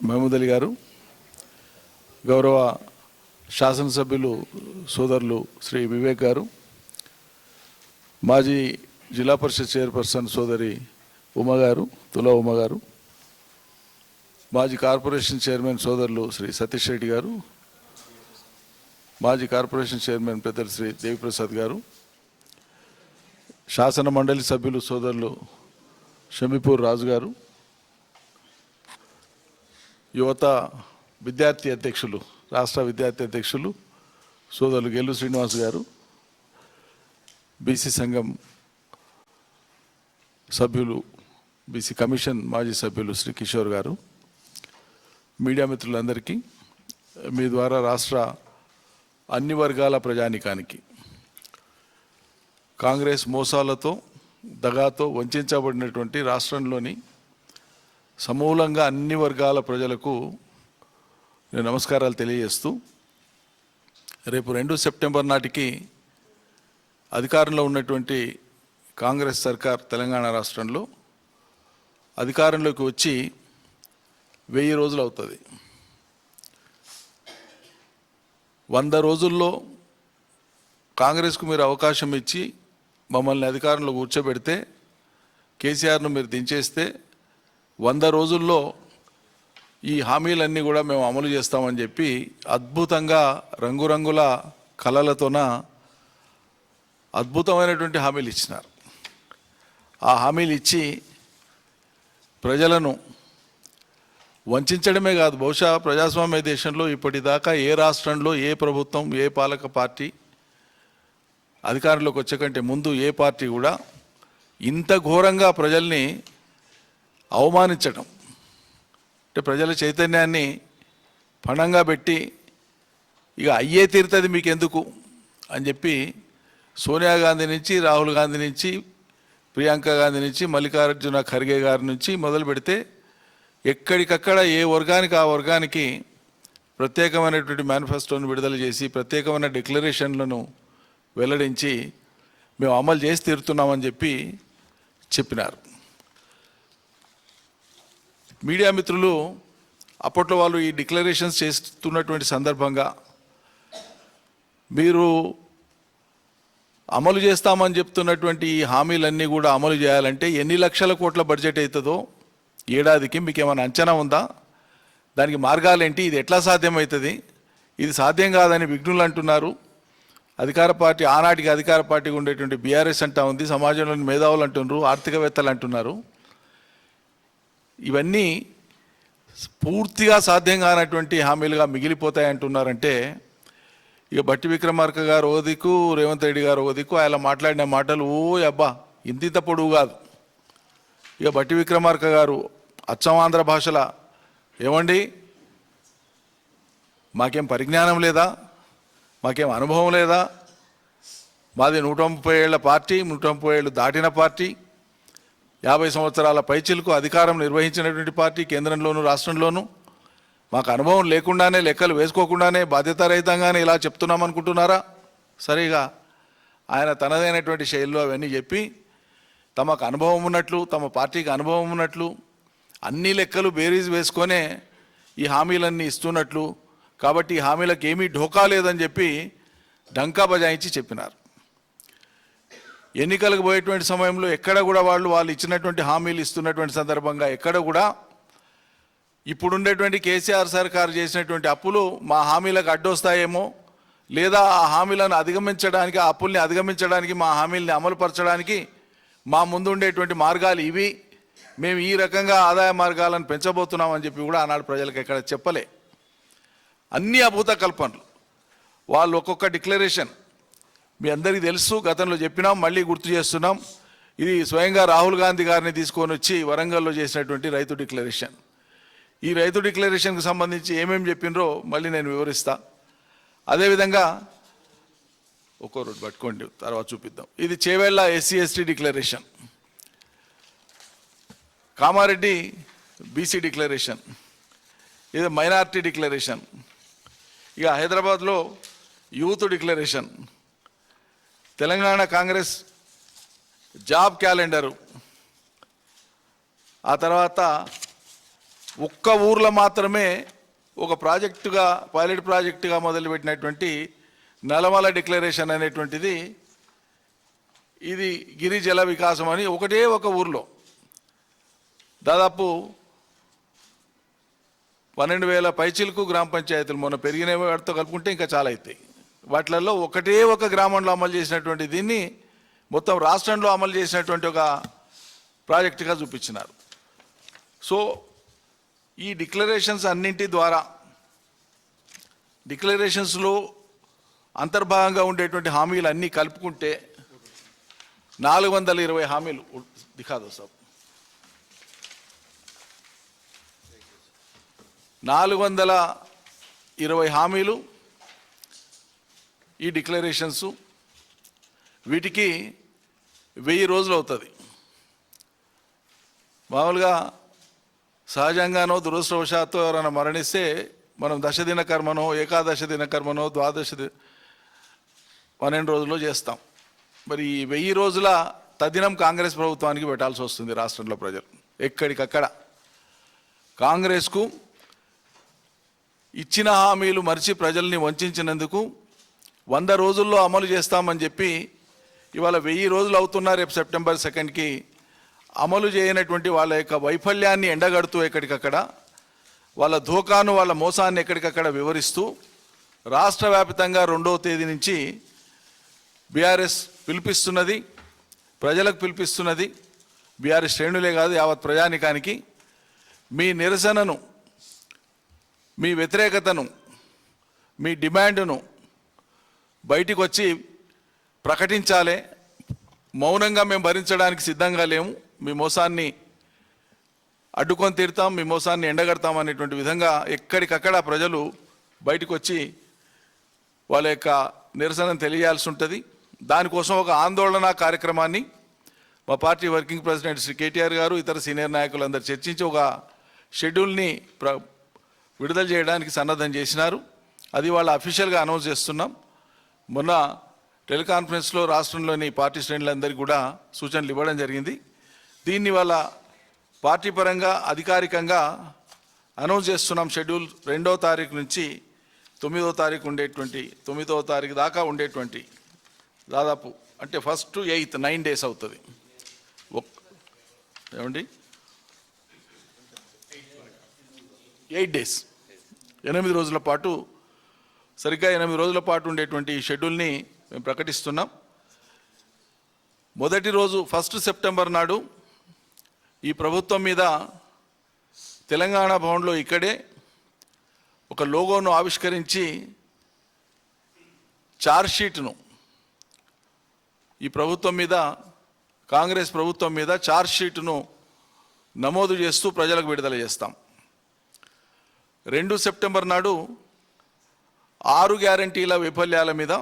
మహమూద్ అలీ గారు, గౌరవ శాసనసభ్యులు సోదరులు శ్రీ వివేక్ గారు, మాజీ జిల్లా పరిషత్ చైర్పర్సన్ సోదరి ఉమ గారు, తులా ఉమ గారు, మాజీ కార్పొరేషన్ చైర్మన్ సోదరులు శ్రీ సతీష్ రెడ్డి గారు, మాజీ కార్పొరేషన్ చైర్మన్ పెద్దలు శ్రీ దేవిప్రసాద్ గారు, శాసన మండలి సభ్యులు సోదరులు షమీపూర్ రాజు గారు, యువత విద్యార్థి అధ్యక్షులు, రాష్ట్ర విద్యార్థి అధ్యక్షులు సోదరులు గెల్లు శ్రీనివాస్ గారు, బీసీ సంఘం సభ్యులు, బీసీ కమిషన్ మాజీ సభ్యులు శ్రీ కిషోర్ గారు, మీడియా మిత్రులందరికీ మీ ద్వారా రాష్ట్ర అన్ని వర్గాల ప్రజానీకానికి కాంగ్రెస్ మోసాలతో దగాతో వంచబడినటువంటి రాష్ట్రంలోని సమూలంగా అన్ని వర్గాల ప్రజలకు నేను నమస్కారాలు తెలియజేస్తూ, రేపు 2 సెప్టెంబర్ నాటికి అధికారంలో ఉన్నటువంటి కాంగ్రెస్ సర్కార్ తెలంగాణ రాష్ట్రంలో అధికారంలోకి వచ్చి 1000 రోజులు అవుతుంది. 100 రోజుల్లో కాంగ్రెస్కు మీరు అవకాశం ఇచ్చి మమ్మల్ని అధికారంలో కూర్చోబెడితే, కేసీఆర్ను మీరు దించేస్తే 100 రోజుల్లో ఈ హామీలన్నీ కూడా మేము అమలు చేస్తామని చెప్పి అద్భుతంగా రంగురంగుల కళలతోన అద్భుతమైనటువంటి హామీలు ఇచ్చినారు. ఆ హామీలు ఇచ్చి ప్రజలను వంచడమే కాదు, బహుశా ప్రజాస్వామ్య దేశంలో ఇప్పటిదాకా ఏ రాష్ట్రంలో ఏ ప్రభుత్వం, ఏ పాలక పార్టీ అధికారంలోకి వచ్చే కంటే ముందు ఏ పార్టీ కూడా ఇంత ఘోరంగా ప్రజల్ని అవమానించడం, అంటే ప్రజల చైతన్యాన్ని పణంగా పెట్టి ఇక అయ్యే తీరుతుంది మీకు ఎందుకు అని చెప్పి సోనియా గాంధీ నుంచి, రాహుల్ గాంధీ నుంచి, ప్రియాంక గాంధీ నుంచి, మల్లికార్జున ఖర్గే గారి నుంచి మొదలు పెడితే ఎక్కడికక్కడ ఏ వర్గానికి ఆ వర్గానికి ప్రత్యేకమైనటువంటి మేనిఫెస్టోను విడుదల చేసి ప్రత్యేకమైన డిక్లరేషన్లను వెల్లడించి మేము అమలు చేసి తీరుతున్నామని చెప్పినారు. మీడియా మిత్రులు అప్పట్లో వాళ్ళు ఈ డిక్లరేషన్స్ చేస్తున్నటువంటి సందర్భంగా మీరు అమలు చేస్తామని చెప్తున్నటువంటి ఈ హామీలన్నీ కూడా అమలు చేయాలంటే ఎన్ని లక్షల కోట్ల బడ్జెట్ అవుతుందో ఏడాదికి మీకు ఏమైనా అంచనా ఉందా? దానికి మార్గాలేంటి? ఇది ఎట్లా సాధ్యమవుతుంది? ఇది సాధ్యం కాదని విఘ్నులు అంటున్నారు. అధికార పార్టీ, ఆనాటికి అధికార పార్టీగా ఉండేటువంటి బీఆర్ఎస్ అంటా ఉంది, సమాజంలోని మేధావులు అంటున్నారు, ఆర్థికవేత్తలు అంటున్నారు. ఇవన్నీ పూర్తిగా సాధ్యం కానటువంటి హామీలుగా మిగిలిపోతాయి అంటున్నారంటే, ఇక బట్టి విక్రమార్క గారు ఓ దిక్కు, రేవంత్ రెడ్డి గారు ఓ దిక్కు, ఆయన మాట్లాడిన మాటలు ఓ అబ్బా ఇంత పొడవు కాదు. ఇక బట్టి విక్రమార్క గారు అచ్చం ఆంధ్ర భాషల, ఏమండి మాకేం పరిజ్ఞానం లేదా, మాకేం అనుభవం లేదా, మాది 130 ఏళ్ల పార్టీ, 130 ఏళ్ళు దాటిన పార్టీ, 50 సంవత్సరాల పైచిలకు అధికారం నిర్వహించినటువంటి పార్టీ కేంద్రంలోనూ రాష్ట్రంలోనూ, మాకు అనుభవం లేకుండానే, లెక్కలు వేసుకోకుండానే, బాధ్యతారహితంగానే ఇలా చెప్తున్నామనుకుంటున్నారా? సరిగా ఆయన తనదైనటువంటి శైలిలో అవన్నీ చెప్పి తమకు అనుభవం ఉన్నట్లు, తమ పార్టీకి అనుభవం ఉన్నట్లు, అన్ని లెక్కలు బేరీజ్ వేసుకొనే ఈ హామీలన్నీ ఇస్తున్నట్లు, కాబట్టి ఈ హామీలకు ఏమీ ఢోకా లేదని చెప్పి డంకా బజాయించి చెప్పినారు. ఎన్నికలకు పోయేటువంటి సమయంలో ఎక్కడ కూడా వాళ్ళు ఇచ్చినటువంటి హామీలు ఇస్తున్నటువంటి సందర్భంగా ఎక్కడ కూడా ఇప్పుడుండేటువంటి కేసీఆర్ సర్కారు చేసినటువంటి అప్పులు మా హామీలకు అడ్డొస్తాయేమో, లేదా ఆ హామీలను అధిగమించడానికి, ఆ అప్పుల్ని అధిగమించడానికి, మా హామీల్ని అమలుపరచడానికి మా ముందు ఉండేటువంటి మార్గాలు ఇవి, మేము ఈ రకంగా ఆదాయ మార్గాలను పెంచబోతున్నామని చెప్పి కూడా ఆనాడు ప్రజలకు ఎక్కడ చెప్పలే. అన్ని అభూత కల్పనలు. వాళ్ళు ఒక్కొక్క డిక్లరేషన్ మీ అందరికీ తెలుసు, గతంలో చెప్పినాం, మళ్ళీ గుర్తు చేస్తున్నాం. ఇది స్వయంగా రాహుల్ గాంధీ గారిని తీసుకొని వచ్చి వరంగల్లో చేసినటువంటి రైతు డిక్లరేషన్. ఈ రైతు డిక్లరేషన్కి సంబంధించి ఏమేమి చెప్పినరో మళ్ళీ నేను వివరిస్తా. అదేవిధంగా ఒక్కో రోడ్డు పట్టుకోండి, తర్వాత చూపిద్దాం. ఇది Chevella SC/ST declaration, Kamareddy BC declaration, ఇది మైనార్టీ డిక్లరేషన్, ఇక హైదరాబాద్లో youth declaration, Telangana Congress job calendar, ఆ తర్వాత ఒక్క ఊర్లో మాత్రమే ఒక ప్రాజెక్టుగా పైలట్ ప్రాజెక్టుగా మొదలుపెట్టినటువంటి నల్లమల డిక్లరేషన్ అనేటువంటిది ఇది గిరి జల వికాసం అని ఒకటే ఒక ఊర్లో దాదాపు 12,000 పైచిలకు గ్రామ పంచాయతీలు మొన్న పెరిగిన వాటితో కలుపుకుంటే ఇంకా చాలా అవుతాయి. వాటిలలో ఒకటే ఒక గ్రామంలో అమలు చేసినటువంటి దీన్ని మొత్తం రాష్ట్రంలో అమలు చేసినటువంటి ఒక ప్రాజెక్టుగా చూపించినారు. సో ఈ డిక్లరేషన్స్ అన్నింటి ద్వారా డిక్లరేషన్స్లో అంతర్భాగంగా ఉండేటువంటి హామీలు అన్నీ కలుపుకుంటే 420 హామీలు దిఖాదో సాబ్ 420 హామీలు ఈ డిక్లరేషన్స్. వీటికి 1000 రోజులు అవుతుంది. మామూలుగా సహజంగానో దురదృష్టవశాత్తు ఎవరైనా మరణిస్తే మనం దశదిన కర్మనో ఏకాదశ దిన కర్మనో 12 రోజుల్లో చేస్తాం. మరి ఈ 1000 రోజుల తదినం కాంగ్రెస్ ప్రభుత్వానికి పెట్టాల్సి వస్తుంది. రాష్ట్రంలో ప్రజలు ఎక్కడికక్కడ కాంగ్రెస్కు ఇచ్చిన హామీలు మరిచి ప్రజల్ని వంచినందుకు 100 రోజుల్లో అమలు చేస్తామని చెప్పి ఇవాళ 1000 రోజులు అవుతున్నా రేపు సెప్టెంబర్ 2కి అమలు చేయనటువంటి వాళ్ళ యొక్క వైఫల్యాన్ని ఎండగడుతూ ఎక్కడికక్కడ వాళ్ళ ధోకాను వాళ్ళ మోసాన్ని ఎక్కడికక్కడ వివరిస్తూ రాష్ట్ర వ్యాప్తంగా 2వ తేదీ నుంచి బీఆర్ఎస్ పిలిపిస్తున్నది, ప్రజలకు పిలిపిస్తున్నది. బీఆర్ఎస్ శ్రేణులే కాదు యావత్ ప్రజానికానికి మీ నిరసనను, మీ వ్యతిరేకతను, మీ డిమాండ్ను బయటికి వచ్చి ప్రకటించాలి. మౌనంగా మేము భరించడానికి సిద్ధంగా లేము. మీ మోసాన్ని అడ్డుకొని తీరుతాం, మీ మోసాన్ని ఎండగడతాం అనేటువంటి విధంగా ఎక్కడికక్కడ ప్రజలు బయటకు వచ్చి వాళ్ళ యొక్క నిరసనను తెలియాల్సి ఉంటుంది. దానికోసం ఒక ఆందోళన కార్యక్రమాన్ని మా party working president Shri KTR గారు ఇతర సీనియర్ నాయకులందరూ చర్చించి ఒక షెడ్యూల్ని విడుదల చేయడానికి సన్నద్ధం చేసినారు. అది వాళ్ళ అఫీషియల్గా అనౌన్స్ చేస్తున్నాం. మొన్న టెలికాన్ఫరెన్స్లో రాష్ట్రంలోని పార్టీ శ్రేణులందరికీ కూడా సూచనలు ఇవ్వడం జరిగింది. దీన్ని వాళ్ళ పార్టీ పరంగా అధికారికంగా అనౌన్స్ చేస్తున్నాం. షెడ్యూల్ 2వ తారీఖు నుంచి 9వ తారీఖు ఉండేటువంటి 9వ తారీఖు దాకా ఉండేటువంటి దాదాపు అంటే 1st to 8th 9 days అవుతుంది. ఏమండి 8 days 8 రోజుల పాటు సరిగ్గా 8 రోజుల పాటు ఉండేటువంటి ఈ షెడ్యూల్ని మేము ప్రకటిస్తున్నాం. మొదటి రోజు 1st సెప్టెంబర్ నాడు ఈ ప్రభుత్వం మీద తెలంగాణ భవన్లో ఇక్కడే ఒక లోగోను ఆవిష్కరించి ఛార్జ్షీట్ను ఈ ప్రభుత్వం మీద కాంగ్రెస్ ప్రభుత్వం మీద ఛార్జ్షీట్ను నమోదు చేస్తూ ప్రజలకు విడుదల చేస్తాం. 2 సెప్టెంబర్ నాడు 6 గ్యారంటీల వైఫల్యాల మీద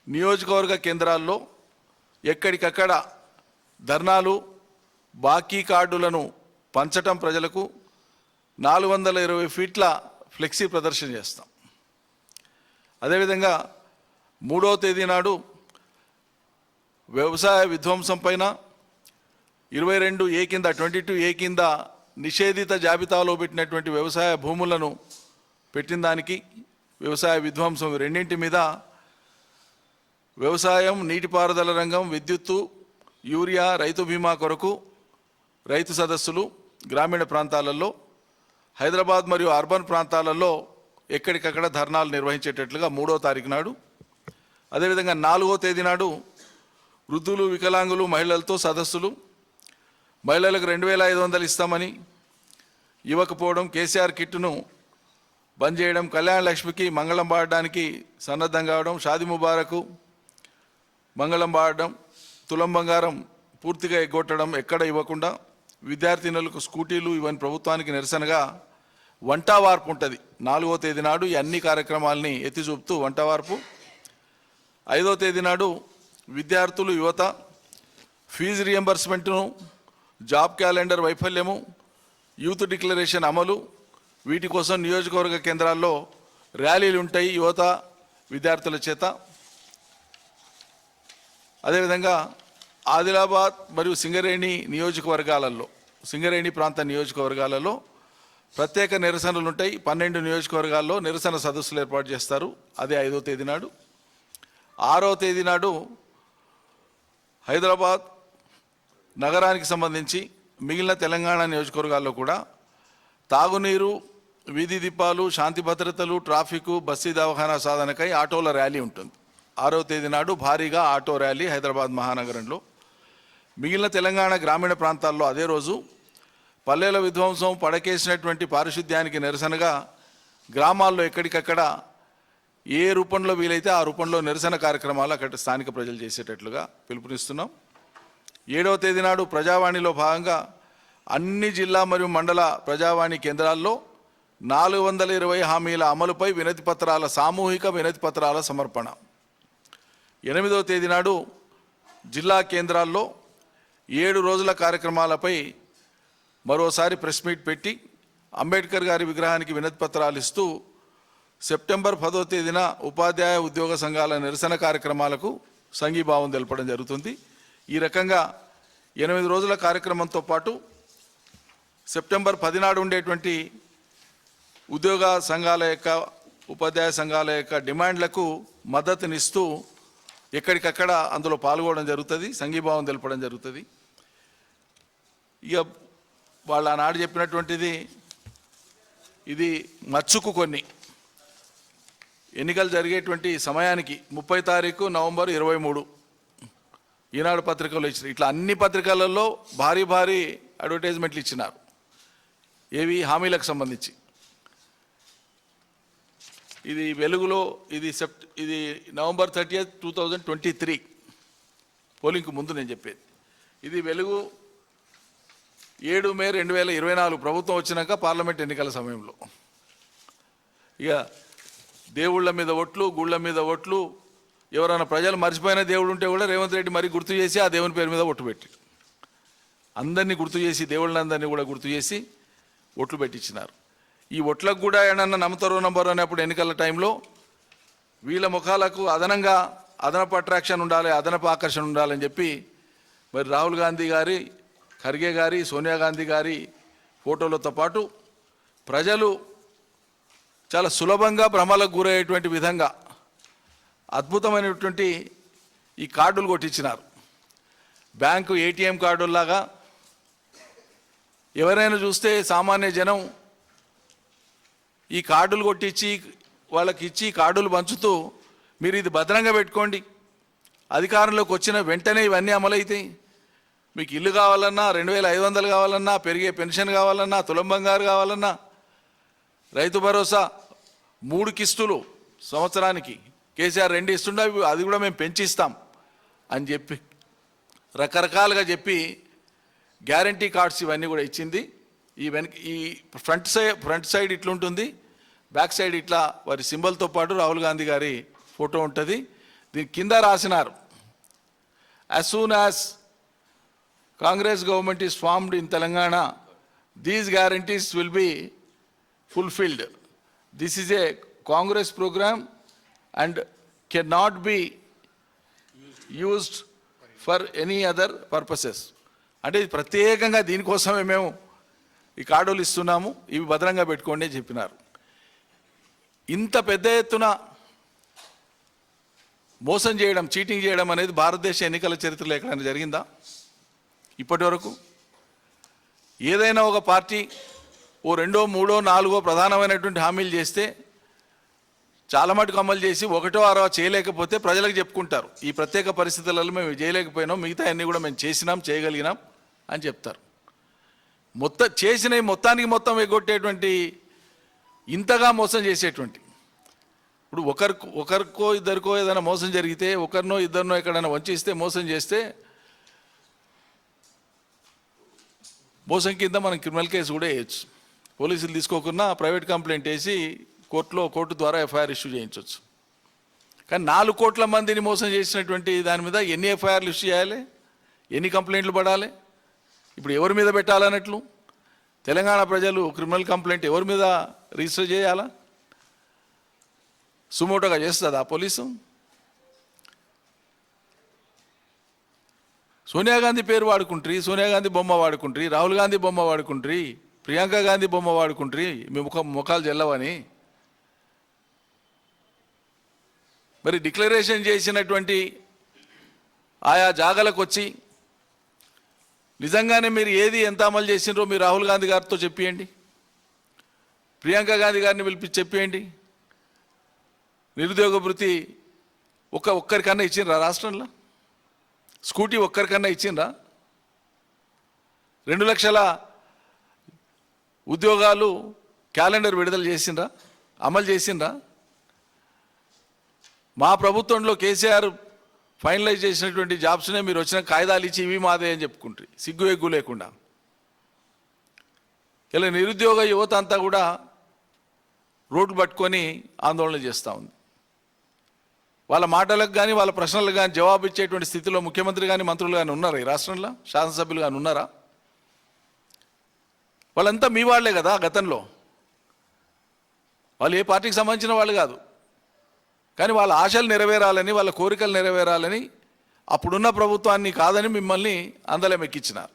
నియోజకవర్గ కేంద్రాల్లో ఎక్కడికక్కడ ధర్నాలు, బాకీ కార్డులను పంచటం, ప్రజలకు 420 ఫీట్ల ఫ్లెక్సీ ప్రదర్శన చేస్తాం. అదేవిధంగా 3వ తేదీ నాడు వ్యవసాయ విధ్వంసం పైన 22A కింద 22A కింద నిషేధిత జాబితాలో పెట్టినటువంటి వ్యవసాయ భూములను పెట్టిన దానికి, వ్యవసాయ విధ్వంసం రెండింటి మీద వ్యవసాయం, నీటిపారుదల రంగం, విద్యుత్తు, యూరియా, రైతు బీమా కొరకు రైతు సదస్సులు గ్రామీణ ప్రాంతాలలో, హైదరాబాద్ మరియు అర్బన్ ప్రాంతాలలో ఎక్కడికక్కడ ధర్నాలు నిర్వహించేటట్లుగా 3వ తారీఖు నాడు. అదేవిధంగా 4వ తేదీ నాడు వృద్ధులు, వికలాంగులు, మహిళలతో సదస్సులు, మహిళలకు 2,500 ఇస్తామని ఇవ్వకపోవడం, కేసీఆర్ కిట్ను బంద్ చేయడం, కళ్యాణ లక్ష్మికి మంగళం పాడడానికి సన్నద్ధం కావడం, షాది ముబారకు మంగళం పాడడం, తులం బంగారం పూర్తిగా ఎగ్గొట్టడం, ఎక్కడ ఇవ్వకుండా విద్యార్థినులకు స్కూటీలు ఇవన్నీ ప్రభుత్వానికి నిరసనగా వంట వార్పు ఉంటుంది. 4వ తేదీ నాడు ఈ అన్ని కార్యక్రమాలని ఎత్తి చూపుతూ వంట వార్పు. 5వ తేదీ నాడు విద్యార్థులు, యువత, ఫీజు రియంబర్స్మెంట్ను, జాబ్ క్యాలెండర్ వైఫల్యము, యూత్ డిక్లరేషన్ అమలు, వీటి కోసం నియోజకవర్గ కేంద్రాల్లో ర్యాలీలు ఉంటాయి యువత విద్యార్థుల చేత. అదేవిధంగా ఆదిలాబాద్ మరియు సింగరేణి నియోజకవర్గాలలో, సింగరేణి ప్రాంత నియోజకవర్గాలలో ప్రత్యేక నిరసనలు ఉంటాయి. 12 నియోజకవర్గాల్లో నిరసన సదస్సులు ఏర్పాటు చేస్తారు. అదే 5వ తేదీ నాడు. 6వ తేదీ నాడు హైదరాబాద్ నగరానికి సంబంధించి మిగిలిన తెలంగాణ నియోజకవర్గాల్లో కూడా తాగునీరు, వీధి దీపాలు, శాంతి భద్రతలు, ట్రాఫిక్, బస్సు దవాఖానా సాధనకై ఆటోల ర్యాలీ ఉంటుంది. 6వ తేదీ నాడు భారీగా ఆటో ర్యాలీ హైదరాబాద్ మహానగరంలో. మిగిలిన తెలంగాణ గ్రామీణ ప్రాంతాల్లో అదే రోజు పల్లెల విధ్వంసం, పడకేసినటువంటి పారిశుద్ధ్యానికి నిరసనగా గ్రామాల్లో ఎక్కడికక్కడ ఏ రూపంలో వీలైతే ఆ రూపంలో నిరసన కార్యక్రమాలు అక్కడ స్థానిక ప్రజలు చేసేటట్లుగా పిలుపునిస్తున్నాం. 7వ తేదీ నాడు ప్రజావాణిలో భాగంగా అన్ని జిల్లా మరియు మండల ప్రజావాణి కేంద్రాల్లో 420 హామీల అమలుపై వినతి పత్రాల సామూహిక వినతి పత్రాల సమర్పణ. 8వ తేదీ నాడు జిల్లా కేంద్రాల్లో 7 రోజుల కార్యక్రమాలపై మరోసారి ప్రెస్ మీట్ పెట్టి అంబేద్కర్ గారి విగ్రహానికి వినతి పత్రాలు ఇస్తూ సెప్టెంబర్ 10వ తేదీన ఉపాధ్యాయ ఉద్యోగ సంఘాల నిరసన కార్యక్రమాలకు సంఘీభావం తెలపడం జరుగుతుంది. ఈ రకంగా 8 రోజుల కార్యక్రమంతో పాటు సెప్టెంబర్ 10 నాడు ఉండేటువంటి ఉద్యోగ సంఘాల యొక్క, ఉపాధ్యాయ సంఘాల యొక్క డిమాండ్లకు మద్దతునిస్తూ ఎక్కడికక్కడ అందులో పాల్గొనడం జరుగుతుంది, సంఘీభావం తెలపడం జరుగుతుంది. ఇక వాళ్ళు ఆనాడు చెప్పినటువంటిది ఇది మచ్చుకు కొన్ని ఎన్నికలు జరిగేటువంటి సమయానికి 30 తారీఖు నవంబర్ 23 ఈనాడు పత్రికలు ఇచ్చినారు. ఇట్లా అన్ని పత్రికలలో భారీ అడ్వర్టైజ్మెంట్లు ఇచ్చినారు. ఏవి హామీలకు సంబంధించి. ఇది వెలుగులో ఇది నవంబర్ 30, 2023 పోలింగ్కు ముందు నేను చెప్పేది. ఇది వెలుగు 7 మే 2024 ప్రభుత్వం వచ్చినాక పార్లమెంట్ ఎన్నికల సమయంలో. ఇక దేవుళ్ళ మీద ఒట్లు, గుళ్ళ మీద ఒట్లు, ఎవరైనా ప్రజలు మర్చిపోయిన దేవుడు ఉంటే కూడా రేవంత్ రెడ్డి మరీ గుర్తు చేసి ఆ దేవుని పేరు మీద ఒట్టు పెట్టి అందరినీ గుర్తు చేసి, దేవుళ్ళందరినీ కూడా గుర్తు చేసి ఒట్లు పెట్టించినారు. ఈ ఒట్లకు కూడా ఏమన్నా నమ్ముతారో నంబరు అనేప్పుడు ఎన్నికల టైంలో వీళ్ళ ముఖాలకు అదనపు అట్రాక్షన్ ఉండాలి, అదనపు ఆకర్షణ ఉండాలని చెప్పి మరి రాహుల్ గాంధీ గారి, ఖర్గే గారి, సోనియా గాంధీ గారి ఫోటోలతో పాటు ప్రజలు చాలా సులభంగా భ్రమలకు గురయ్యేటువంటి విధంగా అద్భుతమైనటువంటి ఈ కార్డులు కొట్టించినారు. బ్యాంకు ఏటీఎం కార్డుల్లాగా ఎవరైనా చూస్తే సామాన్య జనం ఈ కార్డులు కొట్టించి వాళ్ళకి ఇచ్చి కార్డులు పంచుతూ మీరు ఇది భద్రంగా పెట్టుకోండి, అధికారంలోకి వచ్చిన వెంటనే ఇవన్నీ అమలవుతాయి, మీకు ఇల్లు కావాలన్నా, 2500 కావాలన్నా, పెరిగే పెన్షన్ కావాలన్నా, తులం బంగారు కావాలన్నా, రైతు భరోసా 3 కిస్తులు సంవత్సరానికి కేసీఆర్ 2 ఇస్తుండే అది కూడా మేము పెంచిస్తాం అని చెప్పి రకరకాలుగా చెప్పి గ్యారంటీ కార్డ్స్ ఇవన్నీ కూడా ఇచ్చింది. ఈ ఫ్రంట్ సైడ్ ఇట్లుంటుంది, బ్యాక్ సైడ్ ఇట్లా వారి సింబల్తో పాటు రాహుల్ గాంధీ గారి ఫోటో ఉంటుంది. దీని కింద రాసినారు, as soon as Congress government is formed in Telangana, these guarantees will be fulfilled. This is a Congress program and cannot be used for any other purposes. అంటే ప్రత్యేకంగా దీనికోసమే మేము ఈ కార్డులు ఇస్తున్నాము, ఇవి భద్రంగా పెట్టుకోండి అని చెప్పినారు. ఇంత పెద్ద ఎత్తున మోసం చేయడం, చీటింగ్ చేయడం అనేది భారతదేశ ఎన్నికల చరిత్రలో ఎక్కడైనా జరిగిందా? ఇప్పటి వరకు ఏదైనా ఒక పార్టీ ఓ 2, 3, 4 ప్రధానమైనటువంటి హామీలు చేస్తే చాలా మటుకు అమలు చేసి 1వ 6వ చేయలేకపోతే ప్రజలకు చెప్పుకుంటారు, ఈ ప్రత్యేక పరిస్థితులలో మేము చేయలేకపోయినాం, మిగతా అన్నీ కూడా మేము చేసినాం, చేయగలిగినాం అని చెప్తారు. చేసినవి మొత్తం ఎగ్గొట్టేటువంటి, ఇంతగా మోసం చేసేటువంటి, ఇప్పుడు ఒకరికో ఇద్దరికో ఏదైనా మోసం జరిగితే, ఒకరినో ఇద్దరినో ఎక్కడైనా వంచిస్తే, మోసం చేస్తే మోసం కింద మనం క్రిమినల్ కేసు కూడా వేయచ్చు. పోలీసులు తీసుకోకుండా ప్రైవేట్ కంప్లైంట్ వేసి కోర్టు ద్వారా ఎఫ్ఐఆర్ ఇష్యూ చేయించవచ్చు. కానీ 4 కోట్ల మందిని మోసం చేసినటువంటి దాని మీద ఎన్ని ఎఫ్ఐఆర్లు ఇష్యూ చేయాలి, ఎన్ని కంప్లైంట్లు పడాలి, ఇప్పుడు ఎవరి మీద పెట్టాలన్నట్లు తెలంగాణ ప్రజలు క్రిమినల్ కంప్లైంట్ ఎవరి మీద రిజిస్టర్ చేయాలా? సుమోటోగా చేస్తుందా పోలీసు? సోనియా గాంధీ పేరు వాడుకుంటారు, సోనియా గాంధీ బొమ్మ వాడుకుంటారు, రాహుల్ గాంధీ బొమ్మ వాడుకుంటారు, ప్రియాంక గాంధీ బొమ్మ వాడుకుంటారు మీ ముఖాలు చెల్లవని. మరి డిక్లరేషన్ చేసినటువంటి ఆయా జాగాలకు వచ్చి నిజంగానే మీరు ఏది ఎంత అమలు చేసినారో మీరు రాహుల్ గాంధీ గారితో చెప్పేయండి, ప్రియాంక గాంధీ గారిని పిలిపించి చెప్పేయండి. నిరుద్యోగ భృతి ఒక్కరికన్నా ఇచ్చిండ్రా రాష్ట్రంలో? స్కూటీ ఒక్కరికన్నా ఇచ్చిండ్రా? 2 లక్షల ఉద్యోగాలు క్యాలెండర్ విడుదల చేసిండ్రా? అమలు చేసిండ్రా? మా ప్రభుత్వంలో కేసీఆర్ ఫైనలైజ్ చేసినటువంటి జాబ్స్నే మీరు వచ్చిన కాయిదాలు ఇచ్చి ఇవి మాదే అని చెప్పుకుంటారు సిగ్గు ఎగ్గు లేకుండా. ఇలా నిరుద్యోగ యువత అంతా కూడా రోడ్లు పట్టుకొని ఆందోళన చేస్తూ ఉంది. వాళ్ళ మాటలకు కానీ వాళ్ళ ప్రశ్నలకు కానీ జవాబు ఇచ్చేటువంటి స్థితిలో ముఖ్యమంత్రి కానీ మంత్రులు కానీ ఉన్నారా ఈ రాష్ట్రంలో? శాసనసభ్యులు కానీ ఉన్నారా? వాళ్ళంతా మీ వాళ్లే కదా. గతంలో వాళ్ళు ఏ పార్టీకి సంబంధించిన వాళ్ళు కాదు, కానీ వాళ్ళ ఆశలు నెరవేరాలని, వాళ్ళ కోరికలు నెరవేరాలని అప్పుడున్న ప్రభుత్వాన్ని కాదని మిమ్మల్ని అందలం ఎక్కించినారు.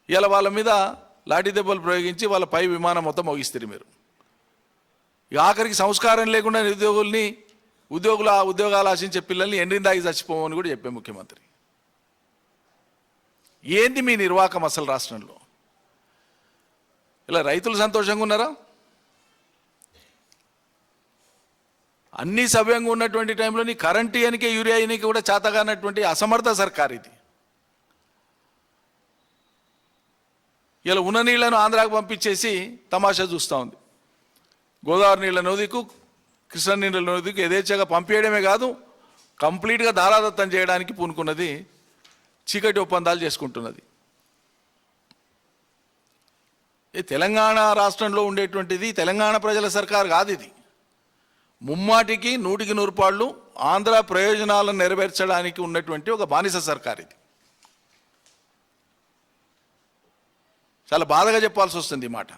ఇలా వాళ్ళ మీద లాఠీ దెబ్బలు ప్రయోగించి వాళ్ళ పై విమానం మొత్తం మోగిస్తారు మీరు. ఇక ఆఖరికి సంస్కారం లేకుండా నిరుద్యోగుల్ని ఉద్యోగాలు ఆశించే పిల్లల్ని ఎండ్రిందాగి చచ్చిపోమని కూడా చెప్పే ముఖ్యమంత్రి. ఏంది మీ నిర్వాహకం అసలు రాష్ట్రంలో? ఇలా రైతులు సంతోషంగా ఉన్నారా? అన్నీ సవ్యంగా ఉన్నటువంటి టైంలో నీ కరెంటు ఎనికే యూరియా ఎనికే కూడా చేతగానటువంటి అసమర్థ సర్కార్ ఇది. ఇలా ఉన్న నీళ్లను ఆంధ్రాకు పంపించేసి తమాషా చూస్తూ ఉంది. గోదావరి నీళ్ళ నదికు, కృష్ణా నీళ్ళ నదికి యథేచ్ఛగా పంపించడమే కాదు, కంప్లీట్గా ధారాదత్తం చేయడానికి పూనుకున్నది, చీకటి ఒప్పందాలు చేసుకుంటున్నది. తెలంగాణ రాష్ట్రంలో ఉండేటువంటిది తెలంగాణ ప్రజల సర్కారు కాదు ఇది. ముమ్మాటికి 100% ఆంధ్ర ప్రయోజనాలను నెరవేర్చడానికి ఉన్నటువంటి ఒక బానిస సర్కార్ ఇది. చాలా బాధగా చెప్పాల్సి వస్తుంది ఈ మాట.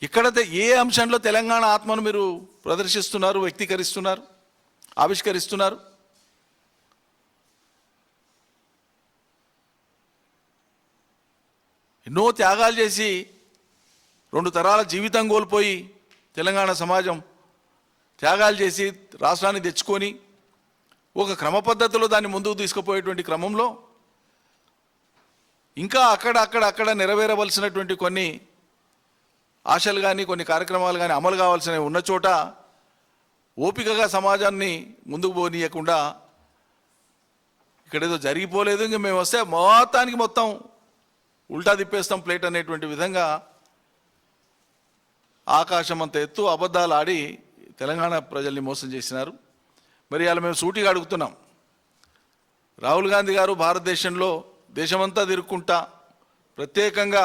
ఇక్కడ ఏ అంశంలో తెలంగాణ ఆత్మను మీరు ప్రదర్శిస్తున్నారు, వ్యక్తీకరిస్తున్నారు, ఆవిష్కరిస్తున్నారు? ఎన్నో త్యాగాలు చేసి 2 తరాల జీవితం కోల్పోయి తెలంగాణ సమాజం త్యాగాలు చేసి రాష్ట్రాన్ని తెచ్చుకొని ఒక క్రమ పద్ధతిలో దాన్ని ముందుకు తీసుకుపోయేటువంటి క్రమంలో ఇంకా అక్కడ నెరవేరవలసినటువంటి కొన్ని ఆశలు కానీ కొన్ని కార్యక్రమాలు కానీ అమలు కావాల్సినవి ఉన్న చోట ఓపికగా సమాజాన్ని ముందుకు పోనీయకుండా ఇక్కడేదో జరిగిపోలేదు, ఇంక మేము వస్తే మొత్తం ఉల్టా తిప్పేస్తాం ప్లేట్ అనేటువంటి విధంగా ఆకాశం అంత ఎత్తు అబద్ధాలు ఆడి తెలంగాణ ప్రజల్ని మోసం చేసినారు. మరి అలా మేము సూటిగా అడుగుతున్నాం, రాహుల్ గాంధీ గారు భారతదేశంలో దేశమంతా తిరుక్కుంటా ప్రత్యేకంగా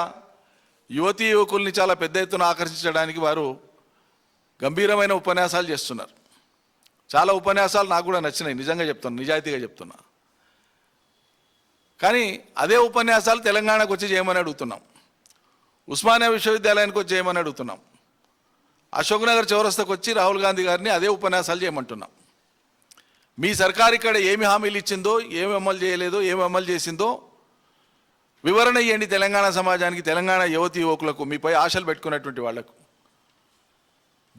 యువతీ యువకుల్ని చాలా పెద్ద ఎత్తున ఆకర్షించడానికి వారు గంభీరమైన ఉపన్యాసాలు చేస్తున్నారు. చాలా ఉపన్యాసాలు నాకు కూడా నచ్చినాయి, నిజంగా చెప్తున్నా, నిజాయితీగా చెప్తున్నా. కానీ అదే ఉపన్యాసాలు తెలంగాణకు వచ్చి చేయమని అడుగుతున్నాం, ఉస్మానియా విశ్వవిద్యాలయానికి వచ్చి చేయమని అడుగుతున్నాం, అశోక్ నగర్ చౌరస్తాకు వచ్చి రాహుల్ గాంధీ గారిని అదే ఉపన్యాసాలు చేయమంటున్నాం. మీ సర్కారు ఇక్కడ ఏమి హామీలు ఇచ్చిందో, ఏమి అమలు చేయలేదో, ఏమి అమలు చేసిందో వివరణ ఇవ్వండి తెలంగాణ సమాజానికి, తెలంగాణ యువతి యువకులకు, మీపై ఆశలు పెట్టుకున్నటువంటి వాళ్లకు.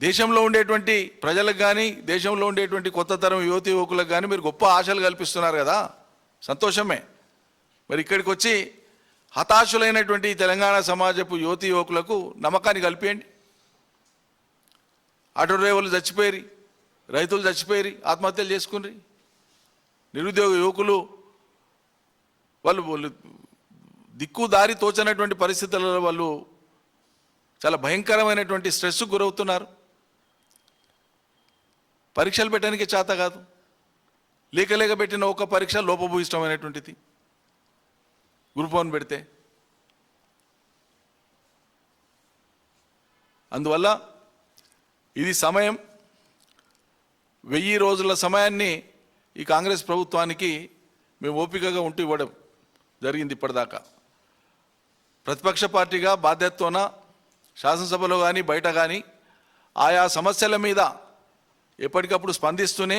దేశంలో ఉండేటువంటి ప్రజలకు కానీ, దేశంలో ఉండేటువంటి కొత్త తరం యువతి యువకులకు కానీ మీరు గొప్ప ఆశలు కల్పిస్తున్నారు కదా, సంతోషమే. మరి ఇక్కడికి వచ్చి హతాశులైనటువంటి తెలంగాణ సమాజపు యువతి యువకులకు నమ్మకాన్ని కల్పియండి. ఆటో డ్రైవర్లు చచ్చిపోయి, రైతులు చచ్చిపోయి ఆత్మహత్యలు చేసుకుని, నిరుద్యోగ యువకులు వాళ్ళు దిక్కు దారి తోచనటువంటి పరిస్థితులలో వాళ్ళు చాలా భయంకరమైనటువంటి స్ట్రెస్కు గురవుతున్నారు. పరీక్షలు పెట్టడానికి చేత కాదు, లేక పెట్టిన ఒక పరీక్ష లోపభూయిష్టమైనటువంటిది గ్రూప్ 1 పెడితే. అందువల్ల ఇది సమయం, 1000 రోజుల సమయాన్ని ఈ కాంగ్రెస్ ప్రభుత్వానికి మేము ఓపికగా ఉంటూ ఇవ్వడం జరిగింది ఇప్పటిదాకా. ప్రతిపక్ష పార్టీగా బాధ్యతతోన శాసనసభలో కానీ బయట కానీ ఆయా సమస్యల మీద ఎప్పటికప్పుడు స్పందిస్తూనే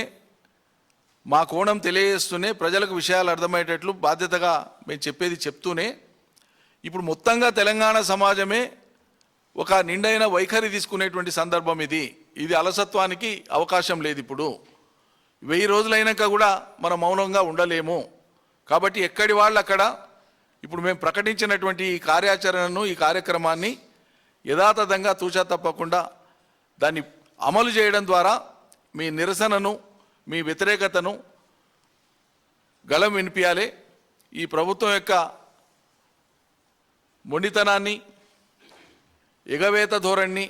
మా కోణం తెలియజేస్తూనే ప్రజలకు విషయాలు అర్థమయ్యేటట్లు బాధ్యతగా మేము చెప్పేది చెప్తూనే ఇప్పుడు మొత్తంగా తెలంగాణ సమాజమే ఒక నిండైన వైఖరి తీసుకునేటువంటి సందర్భం ఇది అలసత్వానికి అవకాశం లేదు. ఇప్పుడు 1000 రోజులైనాక కూడా మనం మౌనంగా ఉండలేము. కాబట్టి ఎక్కడి వాళ్ళు అక్కడ ఇప్పుడు మేము ప్రకటించినటువంటి ఈ కార్యాచరణను ఈ కార్యక్రమాన్ని యథాతథంగా తూచా తప్పకుండా దాన్ని అమలు చేయడం ద్వారా మీ నిరసనను మీ వ్యతిరేకతను గళం వినిపించాలి. ఈ ప్రభుత్వం యొక్క మొండితనాన్ని ఎగవేత ధోరణిని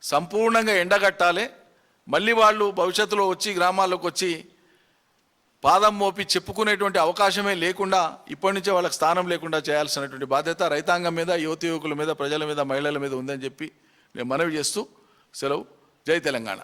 సంపూర్ణంగా ఎండగట్టాలి. మళ్ళీ వాళ్ళు భవిష్యత్తులో వచ్చి గ్రామాల్లోకి వచ్చి పాదం మోపి చెప్పుకునేటువంటి అవకాశమే లేకుండా ఇప్పటి నుంచే వాళ్ళకి స్థానం లేకుండా చేయాల్సినటువంటి బాధ్యత రైతాంగం మీద, యువత యువకుల మీద, ప్రజల మీద, మహిళల మీద ఉందని చెప్పి నేను మనవి చేస్తూ సెలవు. జై తెలంగాణ.